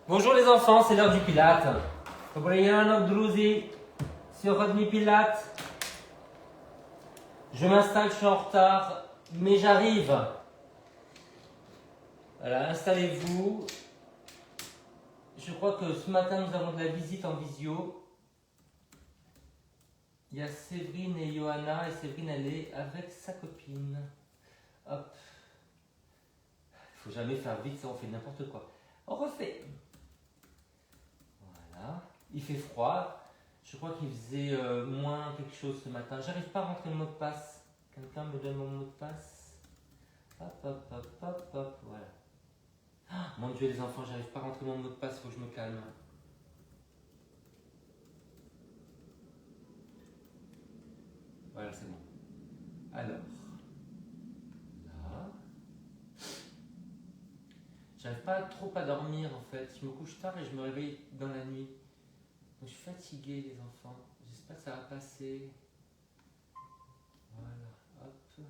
Bonjour les enfants, c'est l'heure du Pilate. Dobrý druzi, c'est Rodney Pilate. Je m'installe, je suis en retard, mais j'arrive. Voilà, installez-vous. Je crois que ce matin nous avons de la visite en visio. Il y a Séverine et Johanna, et Séverine elle est avec sa copine. Hop. Il faut jamais faire vite, ça on fait n'importe quoi. On refait. Voilà. Il fait froid. Je crois qu'il faisait moins quelque chose ce matin. J'arrive pas à rentrer le mot de passe. Quelqu'un me donne mon mot de passe. Hop, hop, hop, hop, hop. Voilà. Ah, mon Dieu les enfants, j'arrive pas à rentrer mon mot de passe, il faut que je me calme. Voilà, c'est bon. Alors, là. J'arrive pas trop à dormir en fait. Je me couche tard et je me réveille dans la nuit. Donc je suis fatigué les enfants. J'espère que ça va passer. Voilà, hop. Tout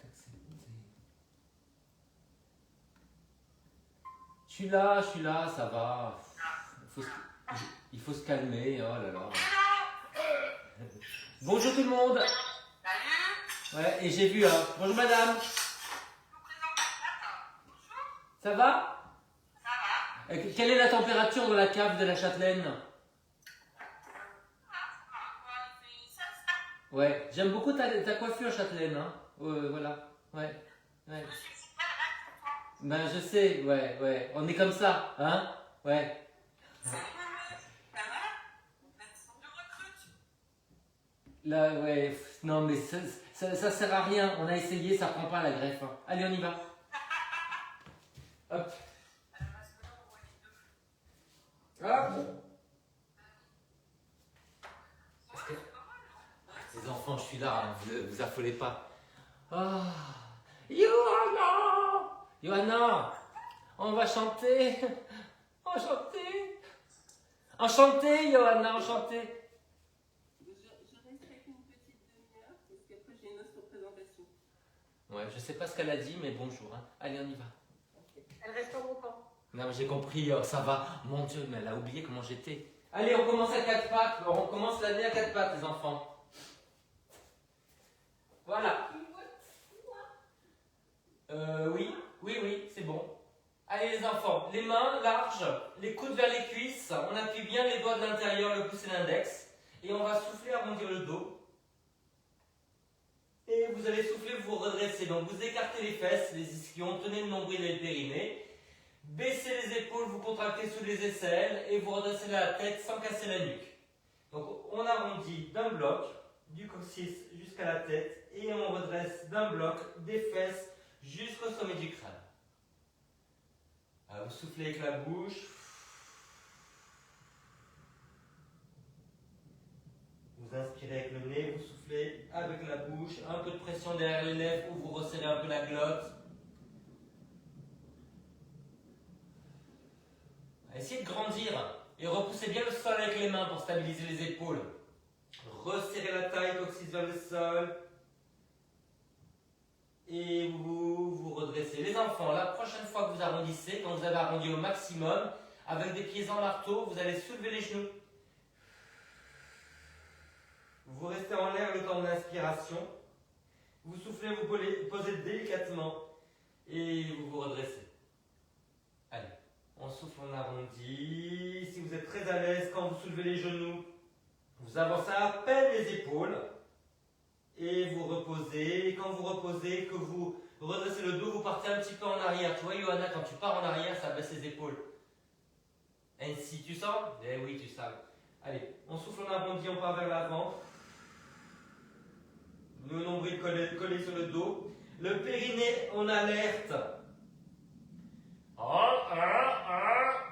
accepté. Je suis là, ça va. Il faut se calmer, oh là là. Bonjour tout le monde. Salut. Ouais, et j'ai vu, hein. Bonjour madame. Je vous présente Nat. Bonjour. Ça va? Ça va? Quelle est la température dans la cave de la Châtelaine? Ouais, j'aime beaucoup ta coiffure Châtelaine, hein. Voilà, ouais. Ouais. Je suis super là pour toi. Ben je sais, ouais. On est comme ça, hein? Ouais. Salut maman. Ça va? On recrute. Là, ouais, non mais ça sert à rien. On a essayé, ça prend pas la greffe. Hein. Allez, on y va. Hop. Hop. Les enfants, je suis là, hein, vous affolez pas. Ah. Johanna! Johanna! On va chanter. Enchanté. Enchanté, Johanna, enchanté. Je resterai qu'une petite demi-heure, parce qu'après j'ai une autre représentation. Ouais, je sais pas ce qu'elle a dit, mais bonjour. Hein. Allez, on y va. Elle reste pas longtemps. Non, mais j'ai compris, ça va. Mon Dieu, mais elle a oublié comment j'étais. Allez, on commence à quatre pattes. On commence l'année à quatre pattes, les enfants. Voilà. Oui, c'est bon. Allez, les enfants, les mains larges, les coudes vers les cuisses. On appuie bien les doigts de l'intérieur, le pouce et l'index. Et on va souffler, arrondir le dos. Et vous allez souffler, vous redresser. Donc, vous écartez les fesses, les ischions, tenez le nombril et le périnée. Baissez les épaules, vous contractez sous les aisselles et vous redressez la tête sans casser la nuque. Donc on arrondit d'un bloc, du coccyx jusqu'à la tête et on redresse d'un bloc des fesses jusqu'au sommet du crâne. Alors, vous soufflez avec la bouche. Vous inspirez avec le nez, vous soufflez avec la bouche, un peu de pression derrière les lèvres ou vous resserrez un peu la glotte. Essayez de grandir et repoussez bien le sol avec les mains pour stabiliser les épaules. Resserrez la taille, coccyx vers le sol. Et vous redressez. Les enfants, la prochaine fois que vous arrondissez, quand vous avez arrondi au maximum, avec des pieds en marteau, vous allez soulever les genoux. Vous restez en l'air le temps de l'inspiration. Vous soufflez, vous posez délicatement et vous vous redressez. Allez. On souffle, on arrondit. Si vous êtes très à l'aise, quand vous soulevez les genoux, vous avancez à peine les épaules et vous reposez. Et quand vous reposez, que vous redressez le dos, vous partez un petit peu en arrière. Tu vois, Johanna, quand tu pars en arrière, ça baisse les épaules. Ainsi, tu sens? Eh oui, tu sens. Allez, on souffle, on arrondit, on part vers l'avant. Le nombril collé sur le dos. Le périnée en alerte.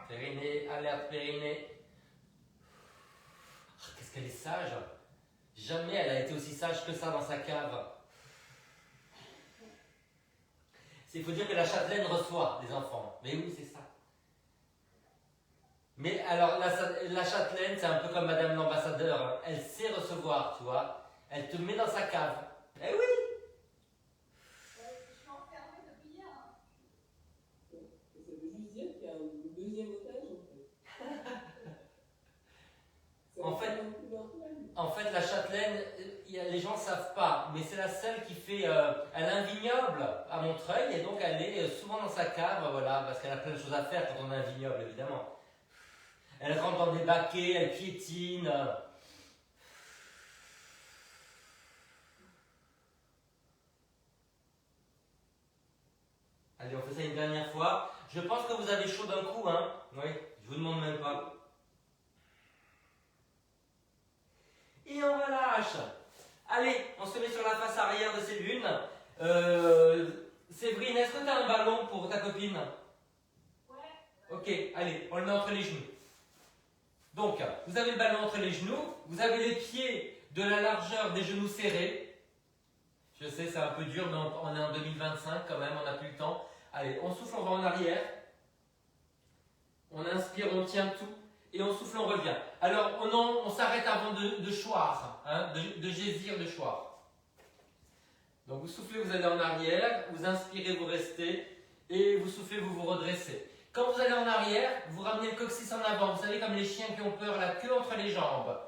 Périnée, alerte périnée. Qu'est-ce qu'elle est sage. Jamais elle a été aussi sage que ça dans sa cave. Il faut dire que la Châtelaine reçoit des enfants. Mais oui, c'est ça. Mais alors, la châtelaine, c'est un peu comme Madame l'ambassadeur. Hein. Elle sait recevoir, tu vois. Elle te met dans sa cave. Eh oui! Je suis enfermée depuis hier. Ça veut juste dire qu'il y a un deuxième otage en fait. En fait, la châtelaine, les gens ne savent pas, mais c'est la seule qui fait. Elle a un vignoble à Montreuil et donc elle est souvent dans sa cave, voilà, parce qu'elle a plein de choses à faire quand on a un vignoble, évidemment. Elle rentre dans des baquets, elle piétine. Allez, on fait ça une dernière fois. Je pense que vous avez chaud d'un coup, hein? Oui, je vous demande même pas. Et on relâche. Allez, on se met sur la face arrière de Séverine. Séverine, est-ce que tu as un ballon pour ta copine? Ouais. Ok, allez, on le met entre les genoux. Donc, vous avez le ballon entre les genoux, vous avez les pieds de la largeur des genoux serrés. Je sais, c'est un peu dur, mais on est en 2025 quand même, on n'a plus le temps. Allez, on souffle, on va en arrière. On inspire, on tient tout. Et on souffle, on revient. Alors, on s'arrête avant de choir, hein, de gésir, de choir. Donc, vous soufflez, vous allez en arrière. Vous inspirez, vous restez. Et vous soufflez, vous vous redressez. Quand vous allez en arrière, vous ramenez le coccyx en avant. Vous savez, comme les chiens qui ont peur, la queue entre les jambes.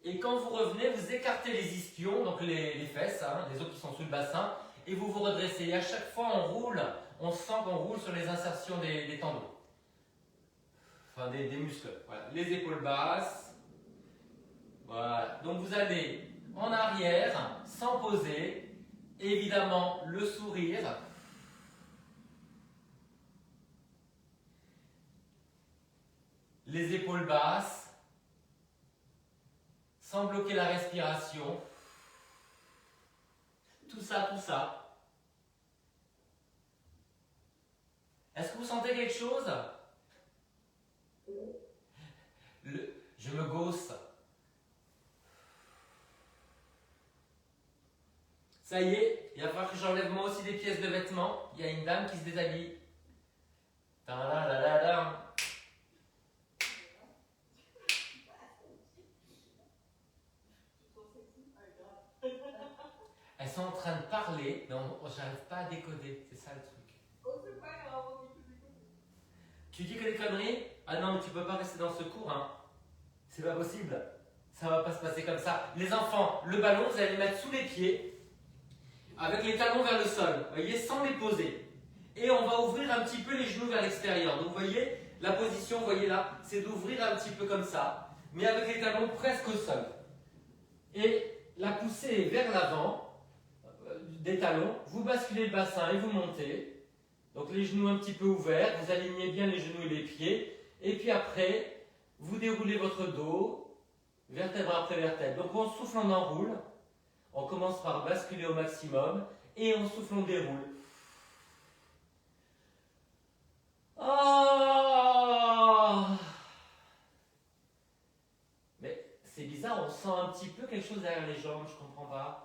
Et quand vous revenez, vous écartez les ischions, donc les fesses, hein, les os qui sont sous le bassin, et vous vous redressez. Et à chaque fois, on roule, on sent qu'on roule sur les insertions des tendons. Enfin, des muscles. Voilà. Les épaules basses. Voilà. Donc vous allez en arrière, sans poser. Évidemment, le sourire. Les épaules basses. Sans bloquer la respiration. Tout ça, tout ça. Est-ce que vous sentez quelque chose? Je me gausse. Ça y est, il va falloir que j'enlève moi aussi des pièces de vêtements. Il y a une dame qui se déshabille. Ta-da-da-da-da. Elles sont en train de parler, mais j'arrive pas à décoder. C'est ça le truc. Tu dis que des conneries? Ah non, mais tu peux pas rester dans ce cours, hein. C'est pas possible. Ça va pas se passer comme ça. Les enfants, le ballon, vous allez le mettre sous les pieds, avec les talons vers le sol. Vous voyez, sans les poser. Et on va ouvrir un petit peu les genoux vers l'extérieur. Donc vous voyez, la position, vous voyez là, c'est d'ouvrir un petit peu comme ça, mais avec les talons presque au sol. Et la poussée est vers l'avant, des talons, vous basculez le bassin et vous montez. Donc les genoux un petit peu ouverts, vous alignez bien les genoux et les pieds. Et puis après, vous déroulez votre dos, vertèbre après vertèbre. Donc on souffle, on enroule. On commence par basculer au maximum. Et on souffle, on déroule. Oh, mais c'est bizarre, on sent un petit peu quelque chose derrière les jambes, je comprends pas.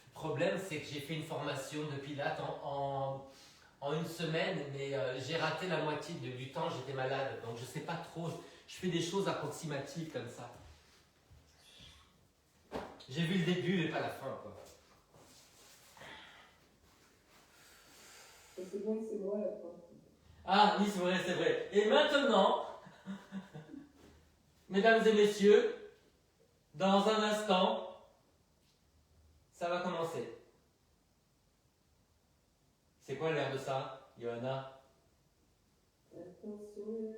Le problème, c'est que j'ai fait une formation de pilates en une semaine, mais j'ai raté la moitié du temps, j'étais malade, donc je sais pas trop, je fais des choses approximatives comme ça. J'ai vu le début, mais pas la fin, quoi. C'est bon, c'est moi la fin. Ah oui, c'est vrai, c'est vrai. Et maintenant, mesdames et messieurs, dans un instant, ça va commencer. C'est quoi l'air de ça, Johanna? Attention,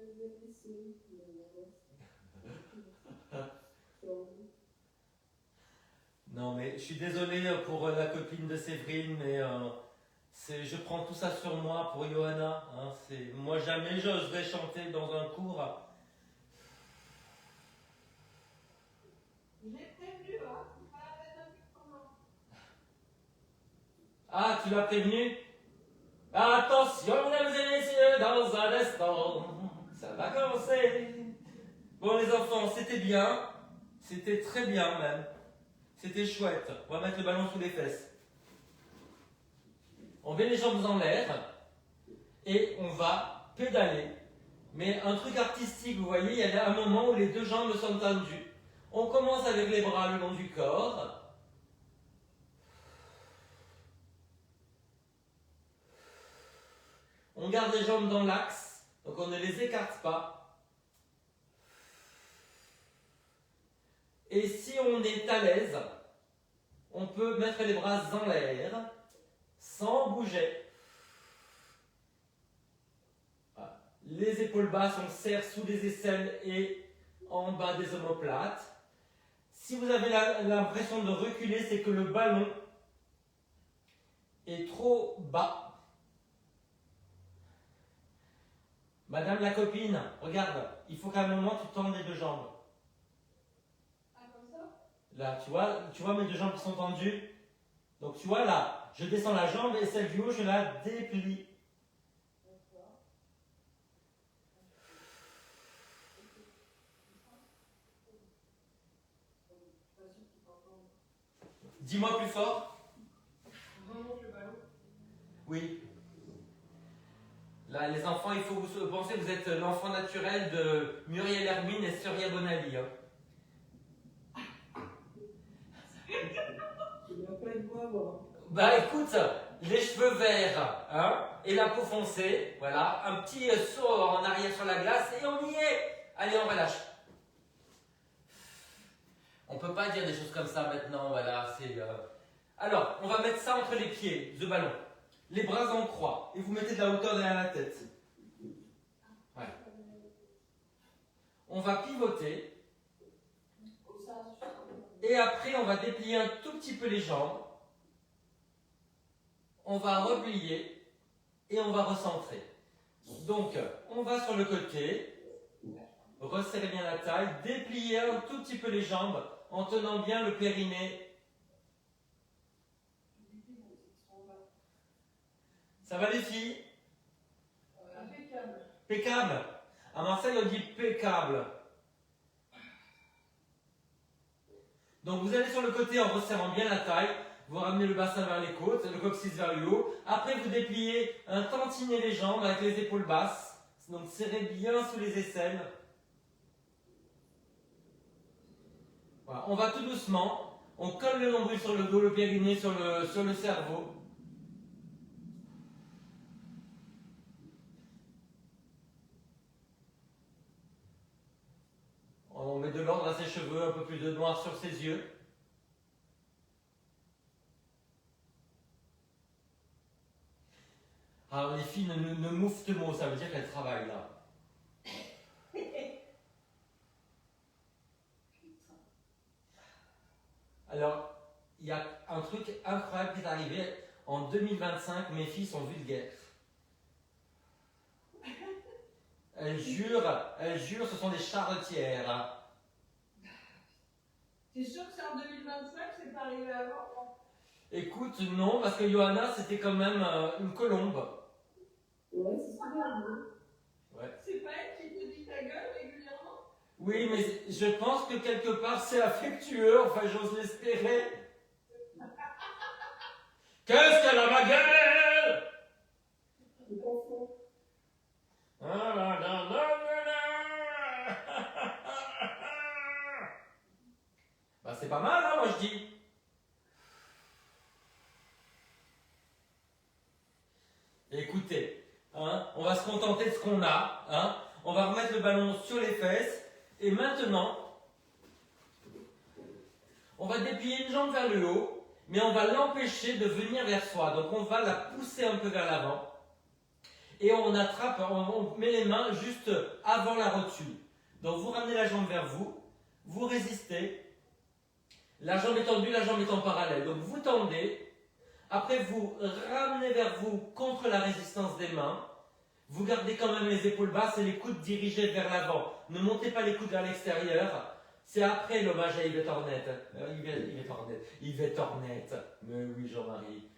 Non, mais je suis désolé pour la copine de Séverine, mais je prends tout ça sur moi pour Johanna. Hein, moi, jamais j'oserais chanter dans un cours. J'ai prévenu, hein. C'est pas la peine de faire comment. Ah, tu l'as prévenu? Attention, mesdames et messieurs, dans un instant, ça va commencer. Bon, les enfants, c'était bien. C'était très bien même. C'était chouette. On va mettre le ballon sous les fesses. On met les jambes en l'air et on va pédaler. Mais un truc artistique, vous voyez, il y a un moment où les deux jambes sont tendues. On commence avec les bras le long du corps. On garde les jambes dans l'axe, donc on ne les écarte pas. Et si on est à l'aise, on peut mettre les bras en l'air, sans bouger. Voilà. Les épaules basses, on serre sous les aisselles et en bas des omoplates. Si vous avez l'impression de reculer, c'est que le ballon est trop bas. Madame la copine, regarde, il faut qu'à un moment tu tendes les deux jambes. Ah, comme ça? Là, tu vois mes deux jambes qui sont tendues. Donc tu vois là, je descends la jambe et celle du haut, je la déplie. D'accord. Dis-moi plus fort. Remonte le ballon. Oui. Là, les enfants, il faut vous penser, vous êtes l'enfant naturel de Muriel Hermine et Surya Bonali. Hein. Il n'y a pas de quoi voir. Bah écoute, les cheveux verts hein, et la peau foncée, voilà, un petit saut en arrière sur la glace et on y est. Allez, on relâche. On peut pas dire des choses comme ça maintenant, voilà, c'est... Alors, on va mettre ça entre les pieds, le ballon. Les bras en croix et vous mettez de la hauteur derrière la tête. Voilà. On va pivoter et après on va déplier un tout petit peu les jambes. On va replier et on va recentrer. Donc, on va sur le côté, resserrer bien la taille, déplier un tout petit peu les jambes en tenant bien le périnée. Ça va les filles? Impeccable. Impeccable. À Marseille, on dit impeccable. Donc vous allez sur le côté en resserrant bien la taille, vous ramenez le bassin vers les côtes, le coccyx vers le haut. Après vous dépliez un tantinet les jambes avec les épaules basses. Donc serrez bien sous les aisselles. Voilà. On va tout doucement. On colle le nombril sur le dos, le périnée sur le cerveau. On met de l'ordre à ses cheveux, un peu plus de noir sur ses yeux. Alors les filles ne mouffent mot, ça veut dire qu'elles travaillent là. Alors, il y a un truc incroyable qui est arrivé. En 2025, mes filles sont vulgaires. Elles jurent, ce sont des charretières. Hein. T'es sûr que c'est en 2025, c'est pas arrivé avant? Écoute, non, parce que Johanna, c'était quand même une colombe. Ouais, c'est super. Ouais. C'est pas elle qui te dit ta gueule régulièrement? Oui, mais je pense que quelque part c'est affectueux, enfin j'ose l'espérer. Qu'est-ce qu'elle a ma gueule? Je comprends. Bah c'est pas mal, hein, moi je dis. Écoutez, hein, on va se contenter de ce qu'on a. Hein, on va remettre le ballon sur les fesses. Et maintenant, on va déplier une jambe vers le haut, mais on va l'empêcher de venir vers soi. Donc on va la pousser un peu vers l'avant. Et on attrape, on met les mains juste avant la rotule. Donc vous ramenez la jambe vers vous, vous résistez. La jambe est tendue, la jambe est en parallèle. Donc vous tendez, après vous ramenez vers vous contre la résistance des mains. Vous gardez quand même les épaules basses et les coudes dirigés vers l'avant. Ne montez pas les coudes vers l'extérieur. C'est après l'hommage à Yvette Hornette. Yvette Hornette. Mais oui, Jean-Marie.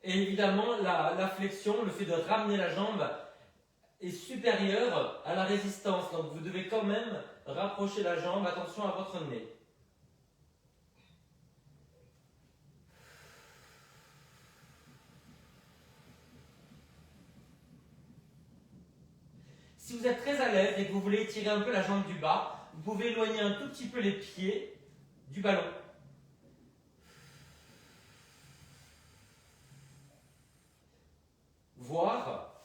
Et évidemment, la flexion, le fait de ramener la jambe est supérieur à la résistance. Donc vous devez quand même rapprochez la jambe, attention à votre nez. Si vous êtes très à l'aise et que vous voulez étirer un peu la jambe du bas, vous pouvez éloigner un tout petit peu les pieds du ballon. Voire,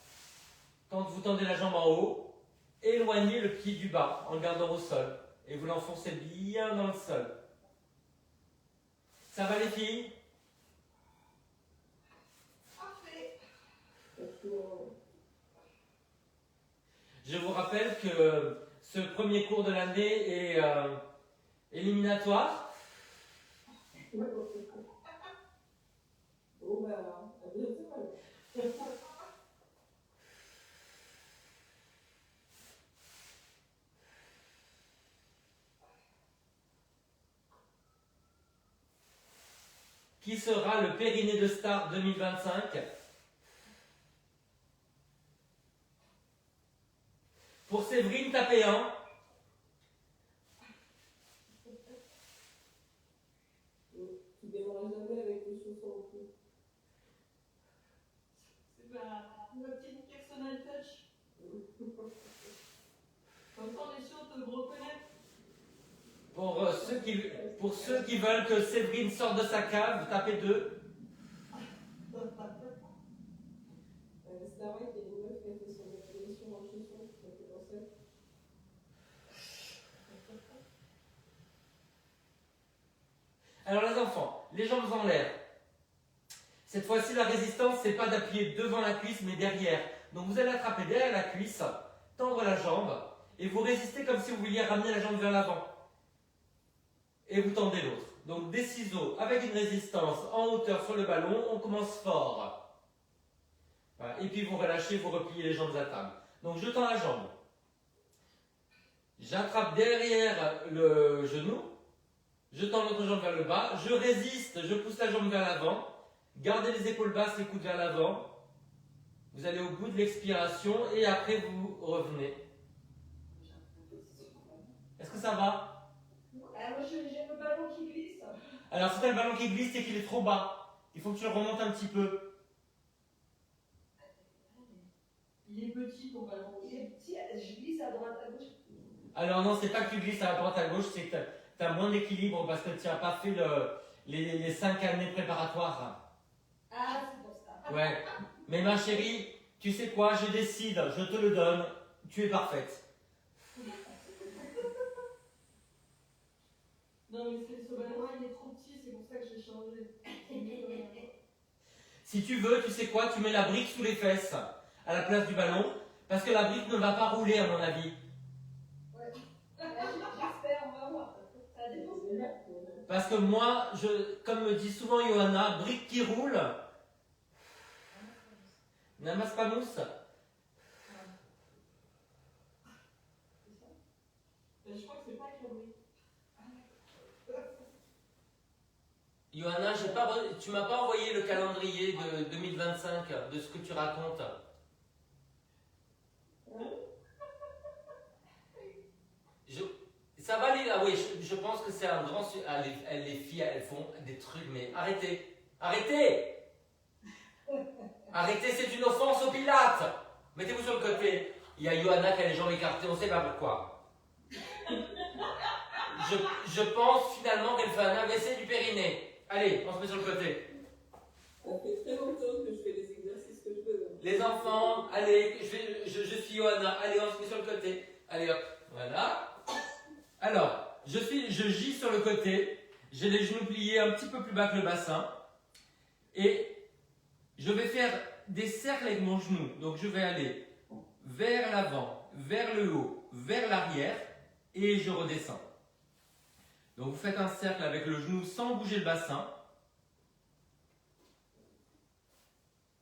quand vous tendez la jambe en haut, éloignez le pied du bas en le gardant au sol et vous l'enfoncez bien dans le sol. Ça va les filles? Parfait. Je vous rappelle que ce premier cours de l'année est éliminatoire. Bon, bah, à bientôt. Qui sera le périnée de Star 2025? Pour Séverine, tapez 1. Tu démarres jamais avec les chaussons au cou. C'est ma petite personal touch. Comme ça, on est sûr de me reconnaître. Pour ceux qui veulent que Séverine sorte de sa cave, tapez 2. C'est vrai qu'il y a une meuf qui a fait son exposition en chaussons, ça fait penser. Alors les enfants, les jambes en l'air. Cette fois-ci, la résistance, c'est pas d'appuyer devant la cuisse, mais derrière. Donc vous allez attraper derrière la cuisse, tendre la jambe, et vous résistez comme si vous vouliez ramener la jambe vers l'avant. Et vous tendez l'autre. Donc des ciseaux avec une résistance en hauteur sur le ballon, on commence fort. Voilà. Et puis vous relâchez, vous repliez les jambes à table. Donc je tends la jambe. J'attrape derrière le genou. Je tends l'autre jambe vers le bas. Je résiste, je pousse la jambe vers l'avant. Gardez les épaules basses, les coudes vers l'avant. Vous allez au bout de l'expiration et après vous revenez. Est-ce que ça va? Moi, j'ai le ballon qui glisse. Alors si tu as le ballon qui glisse, c'est qu'il est trop bas. Il faut que tu le remontes un petit peu. Il est petit, ton ballon. Il est petit, je glisse à droite, à gauche. Alors non, c'est pas que tu glisses à droite à gauche, c'est que tu as moins d'équilibre parce que tu n'as pas fait les 5 années préparatoires. Ah, c'est pour ça. Ouais. Mais ma chérie, tu sais quoi, je décide, je te le donne, tu es parfaite. Non, mais ce ballon-là, il est trop petit, c'est pour ça que j'ai changé. Si tu veux, tu sais quoi, tu mets la brique sous les fesses à la place du ballon parce que la brique ne va pas rouler à mon avis. Ouais. J'espère, on va voir. Ça dépend. Parce que moi, comme me dit souvent Johanna, brique qui roule, n'amasse pas mousse. Je crois que c'est pas avec la brique. Johanna, tu m'as pas envoyé le calendrier de 2025 de ce que tu racontes. Ça va les... Ah oui, je pense que c'est un grand... les filles, elles font des trucs, mais arrêtez. Arrêtez. Arrêtez, c'est une offense aux pilates. Mettez-vous sur le côté. Il y a Johanna qui a les jambes écartées, on ne sait pas pourquoi. Je pense finalement qu'elle fait un AVC du périnée. Allez, on se met sur le côté. Ça fait très longtemps que je fais les exercices que je veux. Les enfants, allez, je suis Johanna. Allez, on se met sur le côté. Allez hop, voilà. Alors, je gis sur le côté. J'ai les genoux pliés un petit peu plus bas que le bassin. Et je vais faire des cercles avec mon genou. Donc je vais aller vers l'avant, vers le haut, vers l'arrière. Et je redescends. Donc vous faites un cercle avec le genou sans bouger le bassin.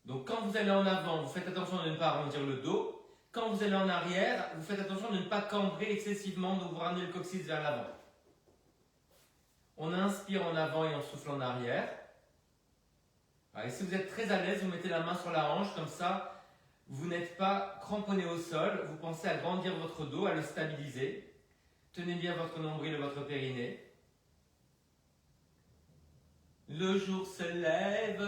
Donc quand vous allez en avant, vous faites attention de ne pas arrondir le dos. Quand vous allez en arrière, vous faites attention de ne pas cambrer excessivement, donc vous ramenez le coccyx vers l'avant. On inspire en avant et on souffle en arrière. Et si vous êtes très à l'aise, vous mettez la main sur la hanche, comme ça, vous n'êtes pas cramponné au sol. Vous pensez à grandir votre dos, à le stabiliser. Tenez bien votre nombril et votre périnée. Le jour se lève.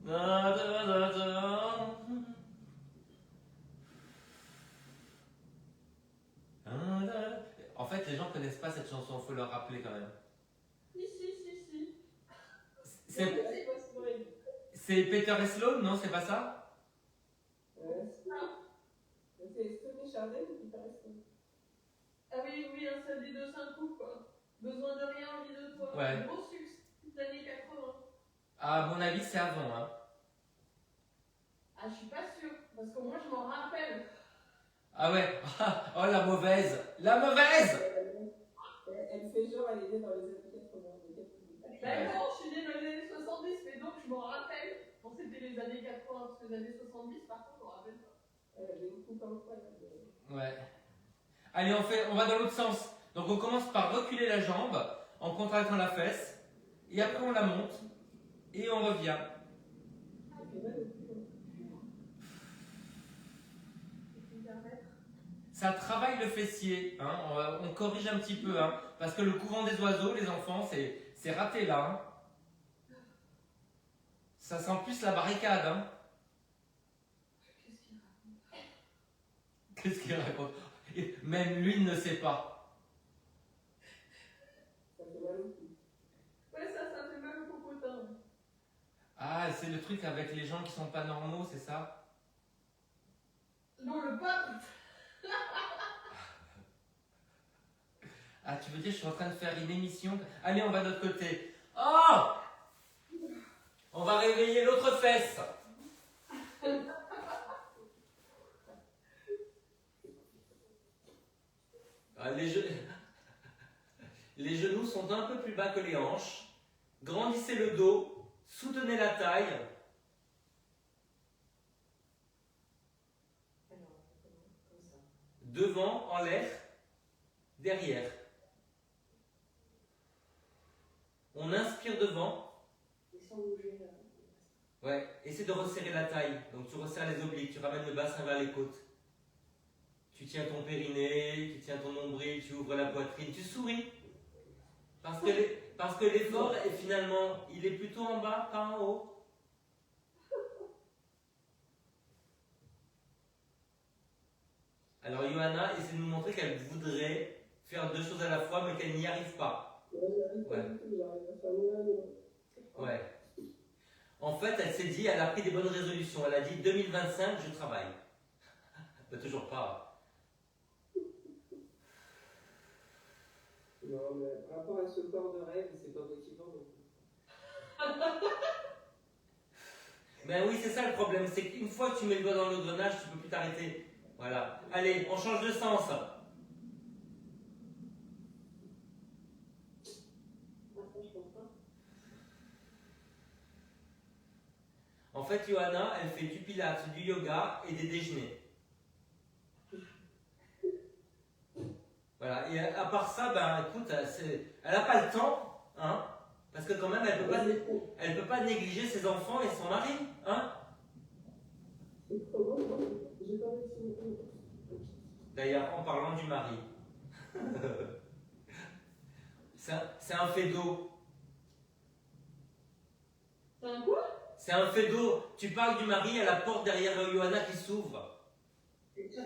Da, da, da, da. En fait, les gens ne connaissent pas cette chanson, il faut leur rappeler quand même. Si. C'est pas Sloane. c'est Peter et Sloan, non? C'est pas ça? C'est Stony Chardin qui paraît ça. Ah oui, un seul des deux, c'est un coup, quoi. Besoin de rien, envie de toi. Ouais. Gros succès des années 80. À mon avis, c'est avant. Hein. Ah, je suis pas sûre, parce que moi, je m'en rappelle. Ah ouais. Oh, la mauvaise. La mauvaise. Elle fait genre, elle est née dans les années 80. Ben non, je suis née dans les années 70, mais donc je m'en rappelle. Bon, c'était les années 80, parce que les années 70, par contre, je m'en rappelle pas. Elle avait une coupe incroyable. Ouais. Allez, on va dans l'autre sens. Donc on commence par reculer la jambe en contractant la fesse. Et après on la monte. Et on revient. Ça travaille le fessier. Hein. On corrige un petit peu. Hein, parce que le couvent des oiseaux, les enfants, c'est raté là. Hein. Ça sent plus la barricade. Hein. Qu'est-ce qu'il raconte? Même lui ne sait pas. Ça fait mal au cou. Ouais, ça fait mal au popotin. Ah, c'est le truc avec les gens qui sont pas normaux, c'est ça? Non, le peuple. Ah, tu veux dire, je suis en train de faire une émission. Allez, on va de l'autre côté. Oh! On va réveiller l'autre fesse. Ah, les genoux sont un peu plus bas que les hanches. Grandissez le dos. Soutenez la taille. Devant, en l'air. Derrière. On inspire devant. Ouais, essaie de resserrer la taille. Donc tu resserres les obliques, tu ramènes le bassin vers les côtes. Tu tiens ton périnée, tu tiens ton nombril, tu ouvres la poitrine, tu souris. Parce que l'effort, est finalement, il est plutôt en bas, pas en haut. Alors Johanna essaie de nous montrer qu'elle voudrait faire deux choses à la fois, mais qu'elle n'y arrive pas. Ouais. Ouais. En fait, elle s'est dit, elle a pris des bonnes résolutions. Elle a dit 2025, je travaille. Mais toujours pas. Non, mais par rapport à ce corps de rêve, c'est pas motivant non plus. Ben oui, c'est ça le problème. C'est qu'une fois que tu mets le doigt dans l'engrenage, tu peux plus t'arrêter. Voilà. Allez, on change de sens. En fait, Johanna, elle fait du pilates, du yoga et des déjeuners. Voilà. Et à part ça, ben écoute, elle n'a pas le temps, hein, parce que quand même, elle peut pas négliger ses enfants et son mari, hein. D'ailleurs, en parlant du mari, c'est un fait d'eau. C'est un quoi? C'est un fait d'eau. Tu parles du mari à la porte derrière Johanna qui s'ouvre. Il y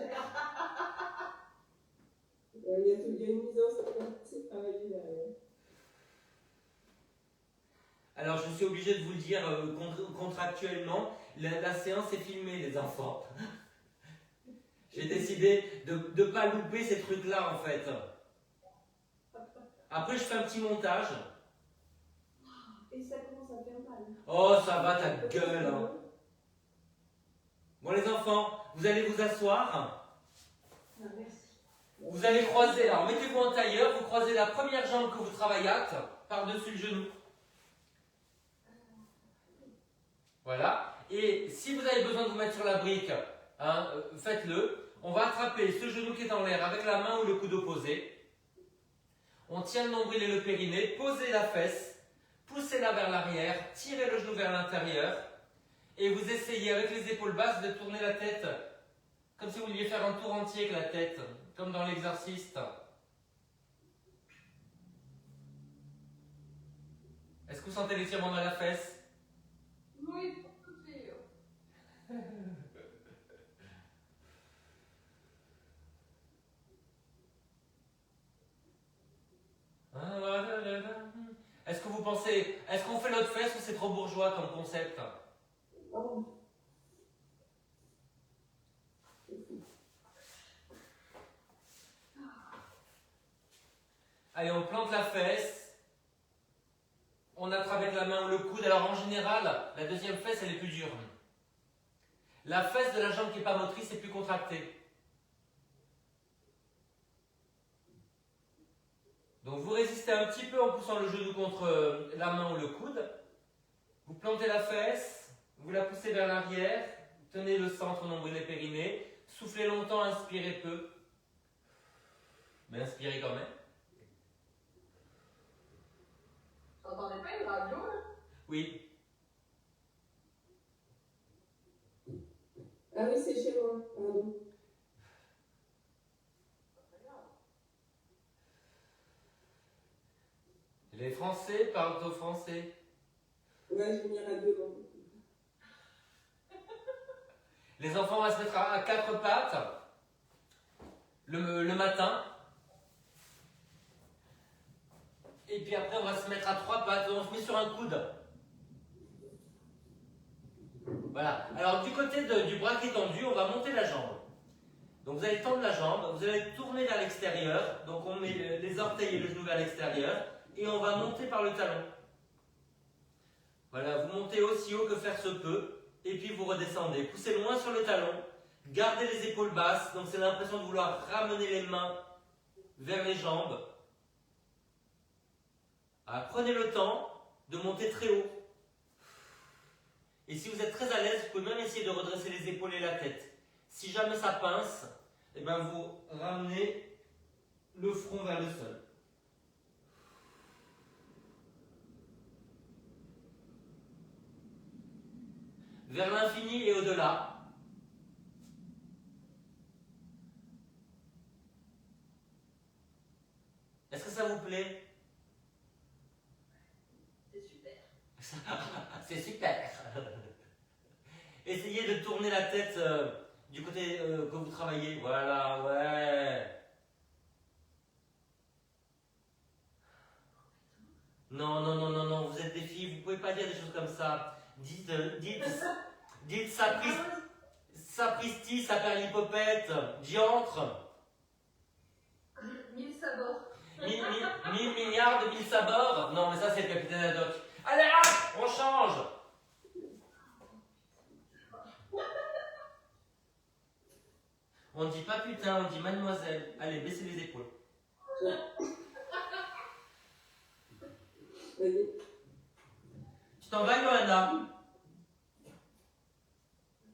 a une mise en scène, c'est travailler derrière. Alors, je suis obligé de vous le dire contractuellement, la séance est filmée, les enfants. J'ai décidé de ne pas louper ces trucs-là, en fait. Après, je fais un petit montage. Et ça commence à faire mal. Oh, ça va, ta gueule. Hein. Bon, les enfants, vous allez vous asseoir. Non, merci. Vous allez croiser, alors mettez-vous en tailleur, vous croisez la première jambe que vous travaillâtes par-dessus le genou. Voilà. Et si vous avez besoin de vous mettre sur la brique, hein, faites-le. On va attraper ce genou qui est en l'air avec la main ou le coude opposé. On tient le nombril et le périnée, posez la fesse, poussez-la vers l'arrière, tirez le genou vers l'intérieur. Et vous essayez avec les épaules basses de tourner la tête, comme si vous vouliez faire un tour entier avec la tête, comme dans l'exorciste. Est-ce que vous sentez l'étirement dans la fesse? Oui, tout est. Est-ce que vous pensez, est-ce qu'on fait notre fesse ou c'est trop bourgeois comme concept? Allez, on plante la fesse, on attrape avec la main ou le coude. Alors en général, la deuxième fesse, elle est plus dure. La fesse de la jambe qui n'est pas motrice est plus contractée. Donc vous résistez un petit peu en poussant le genou contre la main ou le coude. Vous plantez la fesse, vous la poussez vers l'arrière, tenez le centre, nombril et périnée, soufflez longtemps, inspirez peu. Mais inspirez quand même. T'entendais pas une radio là? Oui. Ah oui, c'est chez moi, pardon. Les Français parlent au français. Ouais, j'ai mis radio dans. Les enfants vont se mettre à quatre pattes le matin. Et puis après, on va se mettre à trois pattes. On se met sur un coude. Voilà. Alors, du côté du bras qui est tendu, on va monter la jambe. Donc, vous allez tendre la jambe. Vous allez tourner vers l'extérieur. Donc, on met les orteils et le genou vers l'extérieur. Et on va monter par le talon. Voilà. Vous montez aussi haut que faire se peut. Et puis, vous redescendez. Poussez loin sur le talon. Gardez les épaules basses. Donc, c'est l'impression de vouloir ramener les mains vers les jambes. Alors, prenez le temps de monter très haut. Et si vous êtes très à l'aise, vous pouvez même essayer de redresser les épaules et la tête. Si jamais ça pince, eh ben vous ramenez le front vers le sol. Vers l'infini et au-delà. Est-ce que ça vous plaît? C'est super. Essayez de tourner la tête du côté que vous travaillez. Voilà, ouais. Non, non, non, non, non, vous êtes des filles, vous pouvez pas dire des choses comme ça. Dites sapristi, saperlipopette, diantre. 1000 sabords. 1000 milliards de 1000 sabords. Non, mais ça, c'est le capitaine Haddock. Allez, hop, on change. On ne dit pas putain, on dit mademoiselle. Allez, baissez les épaules. Vas-y. Tu t'en vas, Johanna?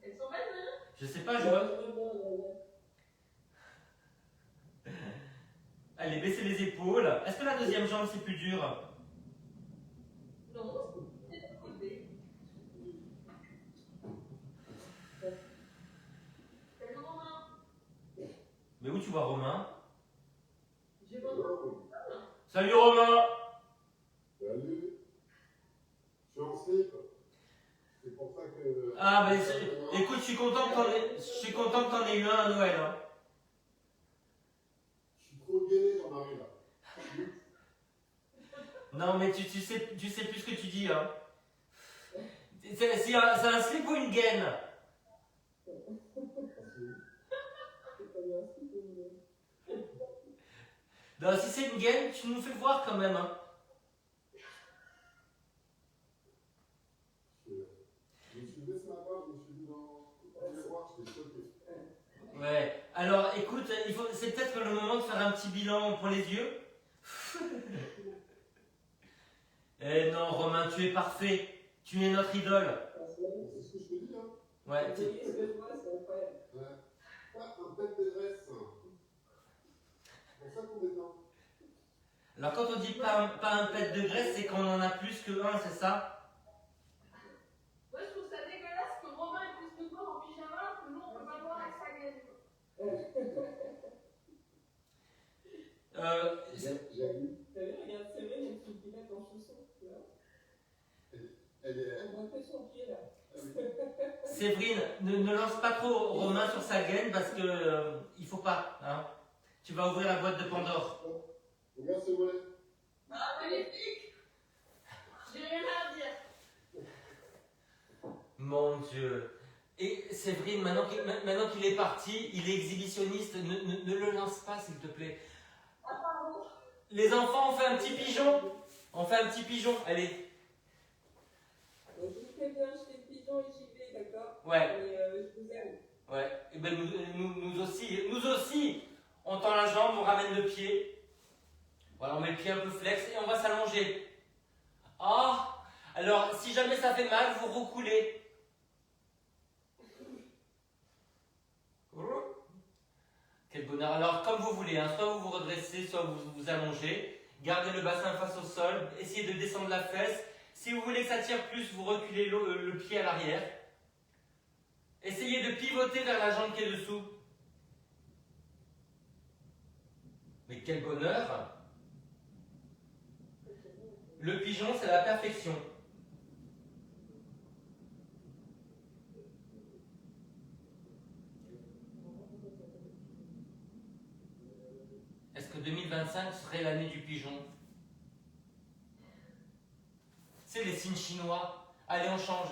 Elles sont belles, hein? Je sais pas, je vois. Allez, baissez les épaules. Est-ce que la deuxième jambe, c'est plus dur? Non, c'est de côté. Salut Romain. Mais où tu vois Romain? J'ai pas entendu. Salut Romain! Salut. Je suis en slip. C'est pour ça que. Ah, mais écoute, je suis content que t'en aies eu un à Noël. Hein. Je suis trop gainé dans ma rue là. Non, mais tu sais plus ce que tu dis. Hein. C'est un slip ou une gaine? Non, si c'est une gaine, tu nous fais voir quand même. Hein. Je me suis levé ce matin, je me suis dit dans le miroir, j'étais choqué. Ouais. Alors, écoute, c'est peut-être le moment de faire un petit bilan pour les yeux. Eh non, Romain, tu es parfait. Tu es notre idole. C'est ce que je te dis, hein. Ouais. Ce que je vois, c'est incroyable. Ouais. Pas un pet de graisse. C'est pour ça qu'on détend. Alors, quand on dit pas un pet de graisse, c'est qu'on en a plus que un, c'est ça? Moi, je trouve ça dégueulasse J'ai vu. T'as vu, regarde Séverine, elle fait une pilate en chaussons, tu vois. Elle est. On voit que son pied là. Ah oui. Séverine, ne lance pas trop Romain sur sa gaine parce que il faut pas. Hein. Tu vas ouvrir la boîte de Pandore. Regarde ce volet. Ah, magnifique. J'ai rien à dire. Mon Dieu. Et Séverine, maintenant qu'il est parti, il est exhibitionniste. Ne le lance pas, s'il te plaît. Ah, pardon. Les enfants, on fait un petit pigeon. On fait un petit pigeon. Allez. Donc, je vous préviens, je fais le pigeon et j'y vais, d'accord? Ouais. Mais je vous aime. Ouais. Et ben nous aussi. Nous aussi. On tend la jambe, on ramène le pied. Voilà, on met le pied un peu flex et on va s'allonger. Ah. Alors, si jamais ça fait mal, vous recoulez. Quel bonheur. Alors, comme vous voulez, hein, soit vous vous redressez, soit vous vous allongez. Gardez le bassin face au sol. Essayez de descendre la fesse. Si vous voulez que ça tire plus, vous reculez le pied à l'arrière. Essayez de pivoter vers la jambe qui est dessous. Mais quel bonheur! Le pigeon, c'est la perfection. Est-ce que 2025 serait l'année du pigeon? C'est les signes chinois. Allez, on change.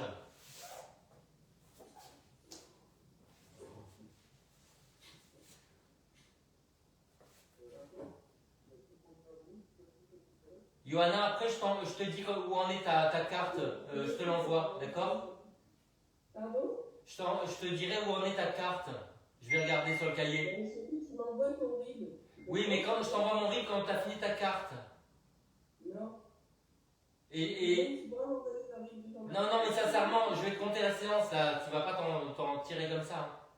Johanna, après je te dis où en est ta carte, je te l'envoie, d'accord? Pardon? Je te dirai où en est ta carte. Je vais regarder sur le cahier. Mais surtout, tu m'envoies ton RIB. Oui, mais quand je t'envoie mon RIB quand tu as fini ta carte. Non. Et... Tu pourras m'envoyer ton RIB du temps. Non, mais sincèrement, je vais te compter la séance là. Tu vas pas t'en tirer comme ça.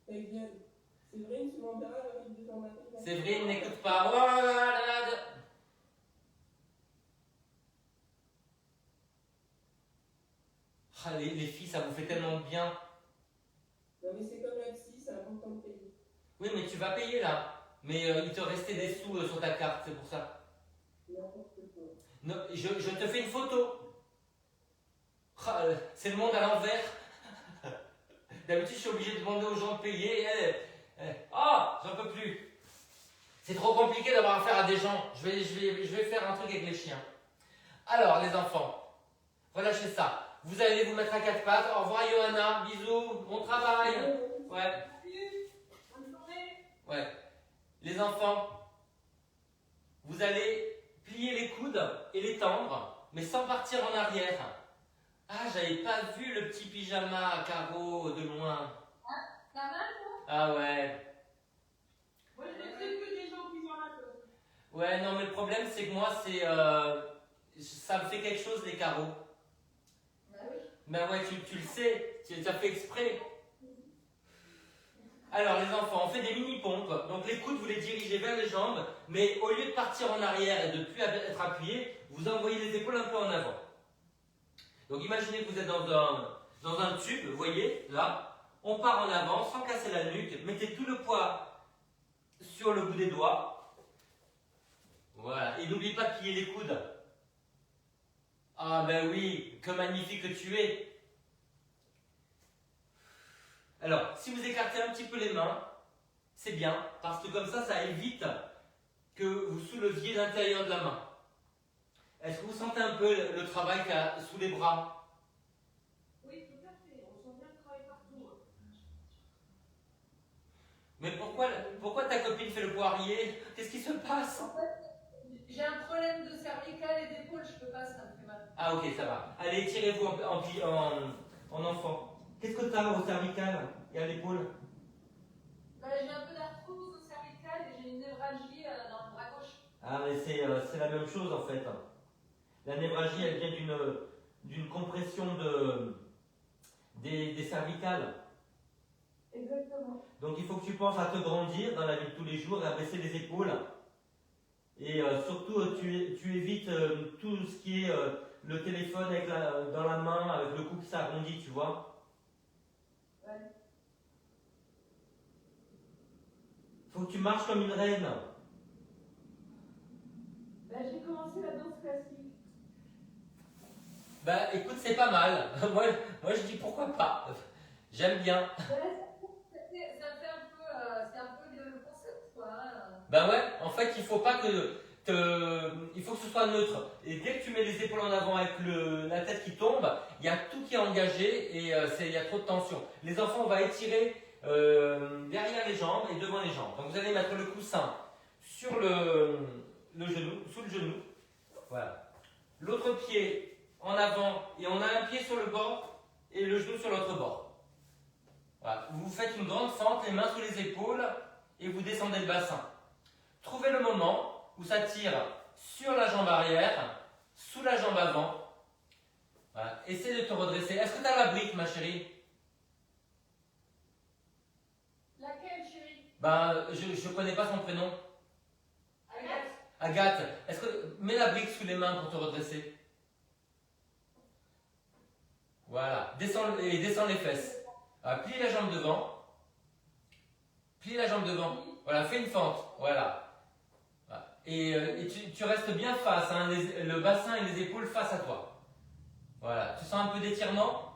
Ta gueule. Séverine, tu m'enverras le RIB du temps matin. Séverine, n'écoute pas. Oh là là là. Ah, les filles, ça vous fait tellement bien. Non, mais c'est comme la psy, c'est important de payer. Oui, mais tu vas payer là. Mais il te restait des sous sur ta carte, c'est pour ça. N'importe quoi. Non, je te fais une photo. Ah, c'est le monde à l'envers. D'habitude, je suis obligé de demander aux gens de payer. Ah, j'en peux plus. C'est trop compliqué d'avoir affaire à des gens. Je vais faire un truc avec les chiens. Alors, les enfants, relâchez ça. Vous allez vous mettre à quatre pattes. Au revoir, Johanna. Bisous. Bon travail. Ouais. Bonne journée. Ouais. Les enfants, vous allez plier les coudes et les tendre, mais sans partir en arrière. Ah, j'avais pas vu le petit pyjama à carreaux de loin. La main, toi? Ah ouais. Moi, je n'ai fait que des gens qui sont là. Ouais, non, mais le problème, c'est que moi, ça me fait quelque chose, les carreaux. Bah oui. Ben ouais, tu le sais, tu as fait exprès. Alors les enfants, on fait des mini-pompes. Donc les coudes, vous les dirigez vers les jambes, mais au lieu de partir en arrière et de ne plus être appuyé, vous envoyez les épaules un peu en avant. Donc imaginez que vous êtes dans un tube, vous voyez, là. On part en avant sans casser la nuque. Mettez tout le poids sur le bout des doigts. Voilà. Et n'oubliez pas de plier les coudes. Ah ben oui, que magnifique que tu es. Alors, si vous écartez un petit peu les mains, c'est bien, parce que comme ça évite que vous souleviez l'intérieur de la main. Est-ce que vous sentez un peu le travail qu'il y a sous les bras? Oui, tout à fait. On sent bien le travail partout. Mais pourquoi ta copine fait le poirier? Qu'est-ce qui se passe? En fait, j'ai un problème de cervicale et d'épaule, je peux pas, ça me fait mal. Ah ok, ça va. Allez, étirez-vous en enfant. Qu'est-ce que tu as au cervical et à l'épaule? Bah, j'ai un peu d'arthrose au cervical et j'ai une névralgie dans le bras gauche. Ah mais c'est la même chose en fait. La névralgie, elle vient d'une compression des cervicales. Exactement. Donc il faut que tu penses à te grandir dans la vie de tous les jours et à baisser les épaules. Et surtout, tu évites tout ce qui est le téléphone dans la main, avec le cou qui s'arrondit, tu vois. Ouais. Faut que tu marches comme une reine. Là, j'ai commencé la danse classique. Bah écoute, c'est pas mal. moi je dis pourquoi pas. J'aime bien. Ça fait un peu, c'est un peu le concept, quoi. Bah ouais, en fait, il faut pas il faut que ce soit neutre. Et dès que tu mets les épaules en avant avec la tête qui tombe, il y a tout qui est engagé et il y a trop de tension. Les enfants, on va étirer derrière les jambes et devant les jambes. Donc vous allez mettre le coussin sur le genou, sous le genou. Voilà. L'autre pied en avant et on a un pied sur le bord et le genou sur l'autre bord. Voilà. Vous faites une grande fente, les mains sous les épaules et vous descendez le bassin. Trouvez le moment où ça tire sur la jambe arrière, sous la jambe avant. Voilà. Essaie de te redresser. Est-ce que tu as la brique, ma chérie? Laquelle, chérie? Ben, je ne connais pas son prénom. Agathe. Agathe, est-ce que mets la brique sous les mains pour te redresser? Voilà. Descends les fesses. Voilà. Plie la jambe devant. Plie la jambe devant. Voilà, fais une fente. Voilà. Et tu restes bien face, hein, le bassin et les épaules face à toi. Voilà. Tu sens un peu d'étirement?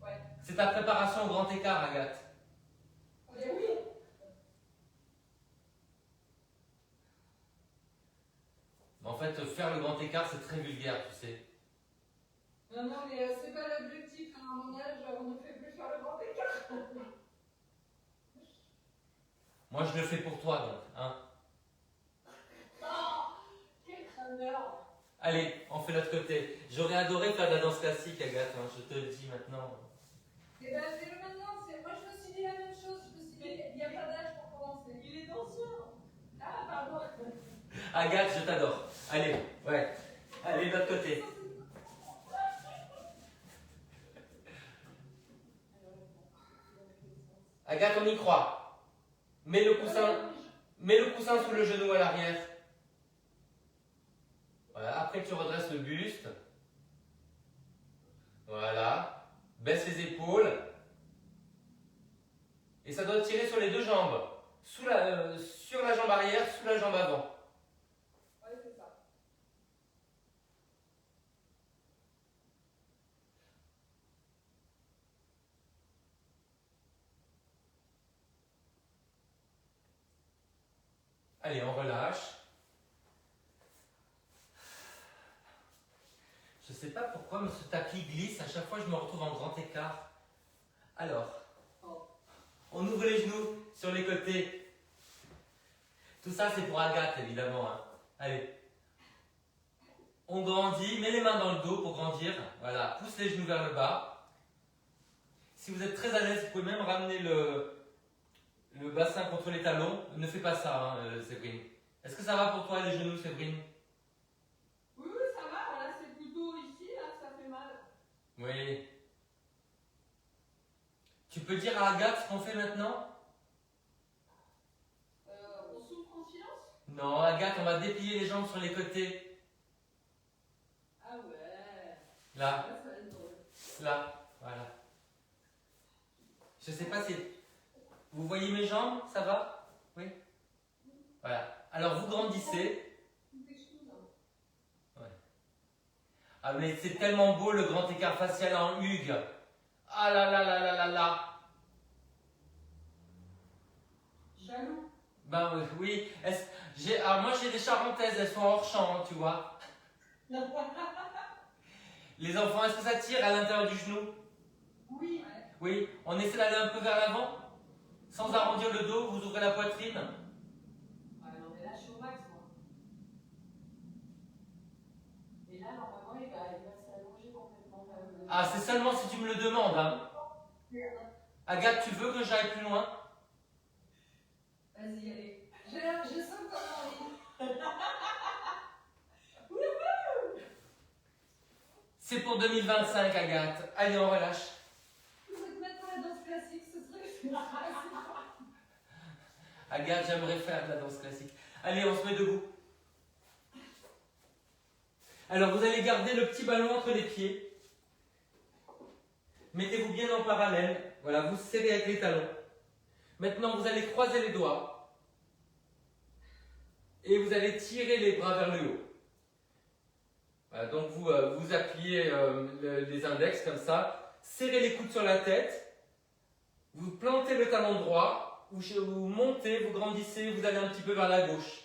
Ouais. C'est ta préparation au grand écart, Agathe. Oui. En fait, faire le grand écart, c'est très vulgaire, tu sais. Non, mais c'est pas l'objectif. À mon âge, on ne fait plus faire le grand écart. Moi, je le fais pour toi, donc. Hein. Oh, quel crâneur. Allez, on fait l'autre côté. J'aurais adoré faire de la danse classique, Agathe, hein, je te le dis maintenant. Eh ben, fais-le maintenant. Moi, je me suis dit la même chose. Je me suis dit, il n'y a pas d'âge pour commencer. Il est danseur. Ah, pardon. Agathe, je t'adore. Allez, ouais. Allez, de l'autre côté. Agathe, on y croit. Mets le coussin sous le genou à l'arrière. Voilà, après tu redresses le buste. Voilà. Baisse les épaules. Et ça doit tirer sur les deux jambes. Sur la jambe arrière, sous la jambe avant. Ouais, c'est ça. Allez, on relâche. Je ne sais pas pourquoi, mais ce tapis glisse. À chaque fois, je me retrouve en grand écart. Alors, on ouvre les genoux sur les côtés. Tout ça, c'est pour Agathe, évidemment. Hein. Allez. On grandit. Mets les mains dans le dos pour grandir. Voilà. Pousse les genoux vers le bas. Si vous êtes très à l'aise, vous pouvez même ramener le bassin contre les talons. Ne fais pas ça, hein, Séverine. Est-ce que ça va pour toi, les genoux, Séverine? Oui, ça va, là c'est plutôt ici, là ça fait mal. Oui. Tu peux dire à Agathe ce qu'on fait maintenant? On souffre en silence? Non, Agathe, on va déplier les jambes sur les côtés. Ah ouais. Là, Là ça va être drôle. là, voilà. Je sais pas si... Vous voyez mes jambes? Ça va? Oui? Voilà. Alors vous grandissez. Ouais. Ah mais c'est tellement beau le grand écart facial en Hugues. Ah là là là là là là. Jaloux. Ben oui. Alors moi j'ai des charentaises, elles sont hors champ, hein, tu vois. Les enfants, est-ce que ça tire à l'intérieur du genou? Oui. Oui. On essaie d'aller un peu vers l'avant. Sans arrondir le dos, vous ouvrez la poitrine. Ah non, mais là, je suis au max, moi. Et là, normalement, il va s'allonger complètement. Ah, c'est seulement si tu me le demandes. Hein. Agathe, tu veux que j'aille plus loin? Vas-y, allez. Je sens que t'as envie. C'est pour 2025, Agathe. Allez, on relâche. Vous êtes mettre pour la danse classique, ce serait. Agathe, j'aimerais faire de la danse classique. Allez, on se met debout. Alors, vous allez garder le petit ballon entre les pieds. Mettez-vous bien en parallèle. Voilà, vous serrez avec les talons. Maintenant, vous allez croiser les doigts. et vous allez tirer les bras vers le haut. Voilà, donc vous appuyez les index comme ça, serrez les coudes sur la tête, vous plantez le talon droit, vous montez, vous grandissez, vous allez un petit peu vers la gauche.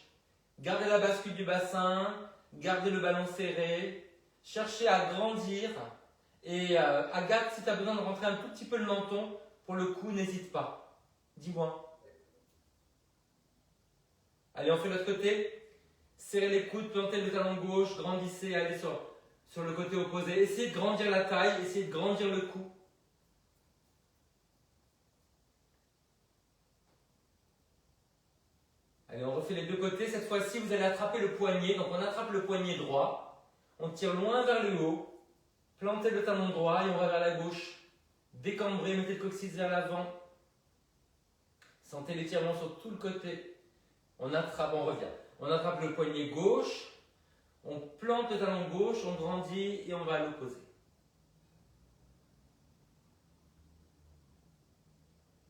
Gardez la bascule du bassin, gardez le ballon serré, cherchez à grandir et Agathe, si tu as besoin de rentrer un tout petit peu le menton, pour le coup, n'hésite pas. Dis-moi. Allez, on fait l'autre côté. Serrez les coudes, plantez le talon gauche, grandissez, allez sur le côté opposé. Essayez de grandir la taille, essayez de grandir le cou. Allez, on refait les deux côtés. Cette fois-ci, vous allez attraper le poignet. Donc, on attrape le poignet droit. On tire loin vers le haut. Plantez le talon droit et on va vers la gauche. Décambrez, mettez le coccyx vers l'avant. Sentez l'étirement sur tout le côté. On attrape, on revient. On attrape le poignet gauche. On plante le talon gauche, on grandit et on va à l'opposé.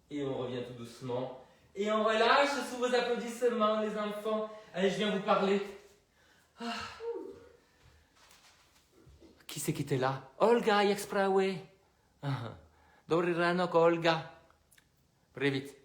Et on revient tout doucement. Et on relâche sous vos applaudissements, les enfants. Allez, je viens vous parler. Ah. Qui c'est qui était là? Olga, jak sprawy? Dobry ranok, Olga. Привіт.